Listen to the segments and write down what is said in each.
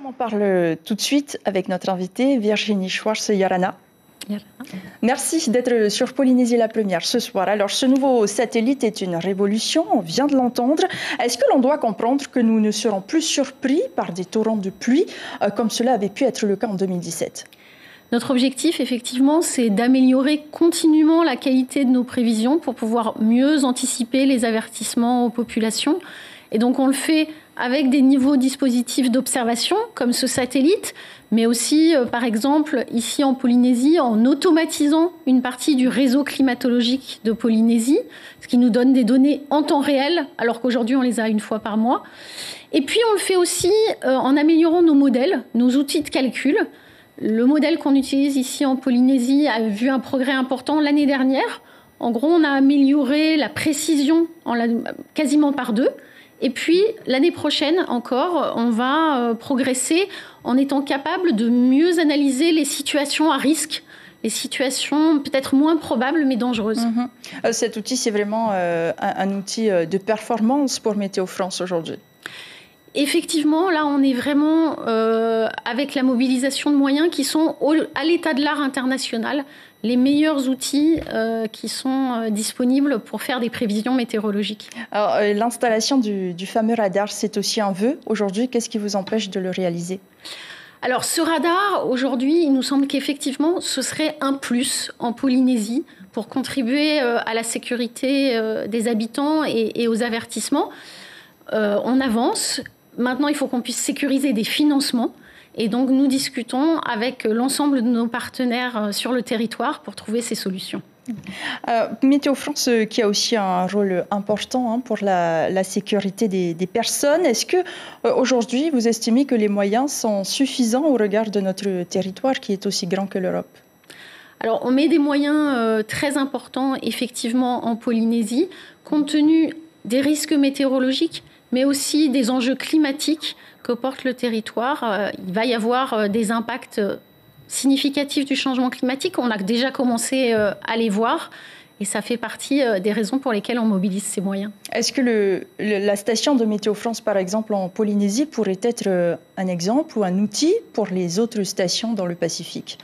On en parle tout de suite avec notre invitée Virginie Schwarz-Yarana. Merci d'être sur Polynésie la première ce soir. Alors, ce nouveau satellite est une révolution, on vient de l'entendre. Est-ce que l'on doit comprendre que nous ne serons plus surpris par des torrents de pluie, comme cela avait pu être le cas en 2017 ? Notre objectif, effectivement, c'est d'améliorer continuellement la qualité de nos prévisions pour pouvoir mieux anticiper les avertissements aux populations. Et donc, on le fait avec des nouveaux dispositifs d'observation, comme ce satellite, mais aussi, par exemple, ici en Polynésie, en automatisant une partie du réseau climatologique de Polynésie, ce qui nous donne des données en temps réel, alors qu'aujourd'hui, on les a une fois par mois. Et puis, on le fait aussi en améliorant nos modèles, nos outils de calcul. Le modèle qu'on utilise ici en Polynésie a vu un progrès important l'année dernière. En gros, on a amélioré la précision quasiment par 2. Et puis, l'année prochaine encore, on va progresser en étant capable de mieux analyser les situations à risque, les situations peut-être moins probables mais dangereuses. Cet outil, c'est vraiment un outil de performance pour Météo France aujourd'hui. Effectivement, là, on est vraiment avec la mobilisation de moyens qui sont à l'état de l'art international, les meilleurs outils qui sont disponibles pour faire des prévisions météorologiques. Alors, l'installation du fameux radar, c'est aussi un vœu aujourd'hui. Qu'est-ce qui vous empêche de le réaliser ? Alors, ce radar, aujourd'hui, il nous semble qu'effectivement, ce serait un plus en Polynésie pour contribuer à la sécurité des habitants et aux avertissements. On avance. Maintenant, il faut qu'on puisse sécuriser des financements. Et donc, nous discutons avec l'ensemble de nos partenaires sur le territoire pour trouver ces solutions. Météo France qui a aussi un rôle important pour la sécurité des personnes. Est-ce que aujourd'hui, vous estimez que les moyens sont suffisants au regard de notre territoire qui est aussi grand que l'Europe ? Alors, on met des moyens très importants, effectivement, en Polynésie, compte tenu des risques météorologiques, mais aussi des enjeux climatiques que porte le territoire. Il va y avoir des impacts significatifs du changement climatique. On a déjà commencé à les voir et ça fait partie des raisons pour lesquelles on mobilise ces moyens. Est-ce que la station de Météo France, par exemple, en Polynésie, pourrait être un exemple ou un outil pour les autres stations dans le Pacifique ?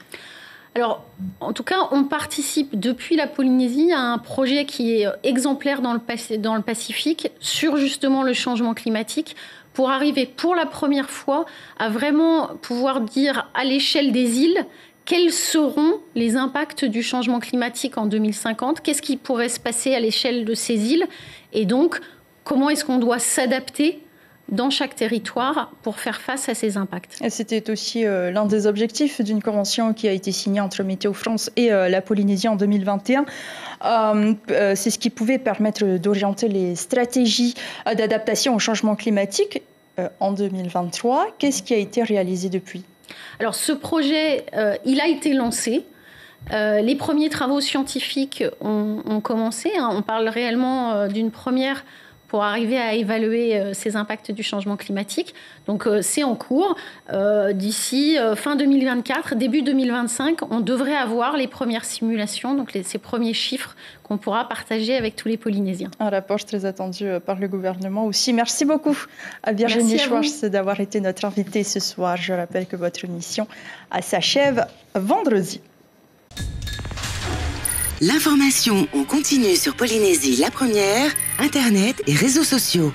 Alors, en tout cas, on participe depuis la Polynésie à un projet qui est exemplaire dans le Pacifique sur justement le changement climatique pour arriver pour la première fois à vraiment pouvoir dire à l'échelle des îles quels seront les impacts du changement climatique en 2050, qu'est-ce qui pourrait se passer à l'échelle de ces îles et donc comment est-ce qu'on doit s'adapter dans chaque territoire pour faire face à ces impacts. Et c'était aussi l'un des objectifs d'une convention qui a été signée entre Météo France et la Polynésie en 2021. C'est ce qui pouvait permettre d'orienter les stratégies d'adaptation au changement climatique en 2023. Qu'est-ce qui a été réalisé depuis ? Alors ce projet, il a été lancé. Les premiers travaux scientifiques ont commencé. On parle réellement d'une première pour arriver à évaluer ces impacts du changement climatique. Donc c'est en cours. D'ici fin 2024, début 2025, on devrait avoir les premières simulations, donc ces premiers chiffres qu'on pourra partager avec tous les Polynésiens. Un rapport très attendu par le gouvernement aussi. Merci beaucoup à Virginie Schwarz d'avoir été notre invitée ce soir. Je rappelle que votre mission s'achève vendredi. L'information en continu sur Polynésie la première, Internet et réseaux sociaux.